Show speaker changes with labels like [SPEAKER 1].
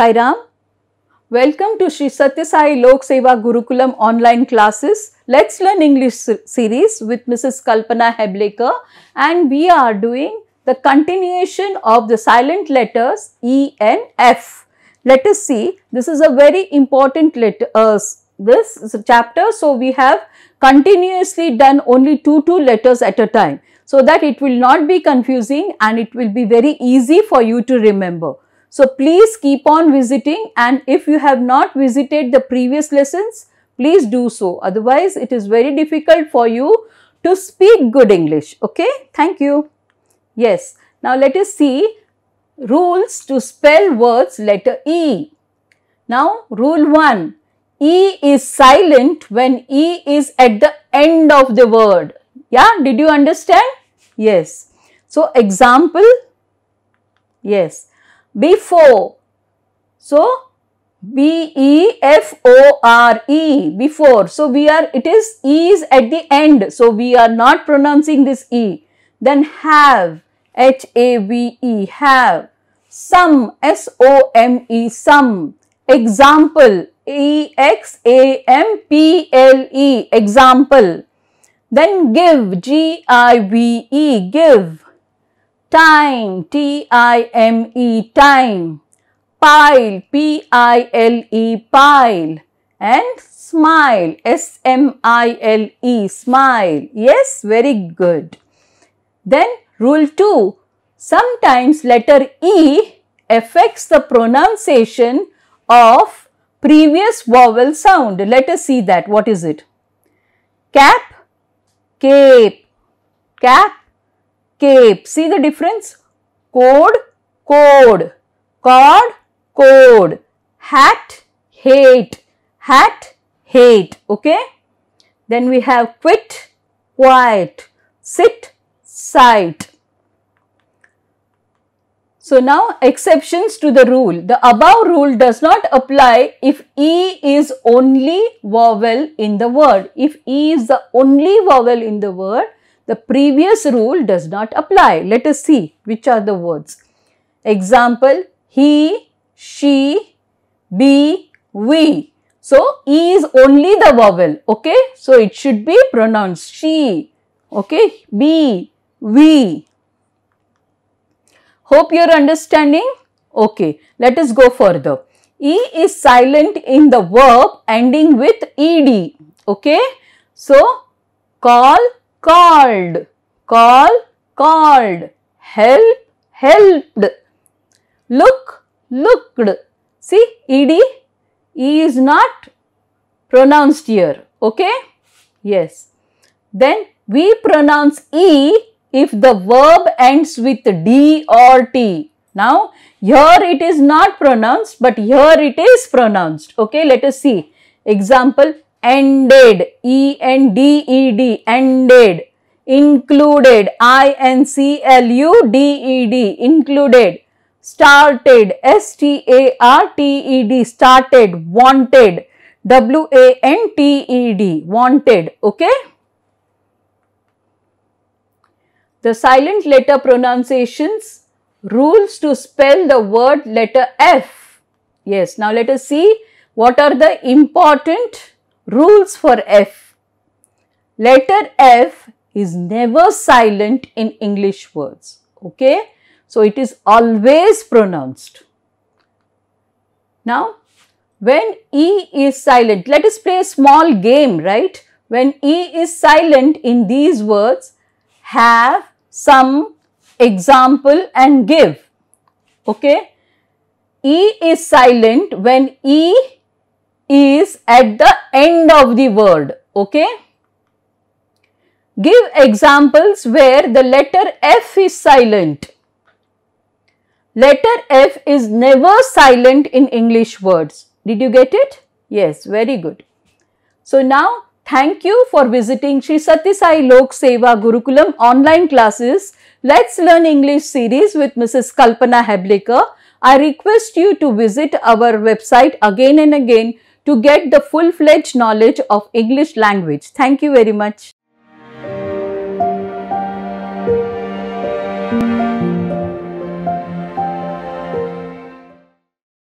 [SPEAKER 1] Sai Ram. Welcome to Sri Satya Sai Lok Seva Gurukulam online classes. Let's learn English series with Mrs. Kalpana Heblekar, and we are doing the continuation of the silent letters E and F. Let us see, this is a very important this is a chapter, so we have continuously done only two letters at a time, so that it will not be confusing and it will be very easy for you to remember. So please keep on visiting, and if you have not visited the previous lessons, please do so. Otherwise, it is very difficult for you to speak good English. Okay, thank you. Yes, now let us see rules to spell words letter E. Now, rule 1. E is silent when E is at the end of the word. Yeah, did you understand? Yes. So, example, yes. Before, so B-E-F-O-R-E, before, so it is E is at the end, so we are not pronouncing this E. Then have, H-A-V-E, have. Some, S-O-M-E, some. Example, E-X-A-M-P-L-E, example. Then give, G-I-V-E, give. Time, T-I-M-E, time. Pile, P-I-L-E, pile. And smile, S-M-I-L-E, smile. Yes, very good. Then rule 2. Sometimes letter E affects the pronunciation of previous vowel sound. Let us see that. What is it? Cap, cape, cap, cape. See the difference? Code, code, cord, code. Hat, hate, hat, hate. Okay. Then we have quit, quiet, sit, sight. So now exceptions to the rule. The above rule does not apply if E is only vowel in the word. If E is the only vowel in the word, the previous rule does not apply. Let us see which are the words. Example, he, she, be, we. So, E is only the vowel, okay. So, it should be pronounced she, okay, be, we. Hope you are understanding. Okay, let us go further. E is silent in the verb ending with ed, okay. So, call, called, call, called, help, helped, look, looked. See, ed, E is not pronounced here, okay. Yes. Then we pronounce E if the verb ends with D or T. Now, here it is not pronounced, but here it is pronounced. Okay, let us see. Example, ended, E-N-D-E-D, ended. Included, I-N-C-L-U-D-E-D, included. Started, S-T-A-R-T-E-D, started. Wanted, W-A-N-T-E-D, wanted. Okay. The silent letter pronunciations, rules to spell the word letter F. Yes, now let us see what are the important rules for F. Letter F is never silent in English words, okay. So, it is always pronounced. Now, when E is silent, let us play a small game, right. When E is silent in these words, have, some, example and give, okay. E is silent when E is at the end of the word, okay. Give examples where the letter F is silent. Letter F is never silent in English words. Did you get it? Yes, very good. So now, thank you for visiting Sri Satya Sai Lok Seva Gurukulam online classes. Let's learn English series with Mrs. Kalpana Heblekar. I request you to visit our website again and again to get the full-fledged knowledge of English language. Thank you very much.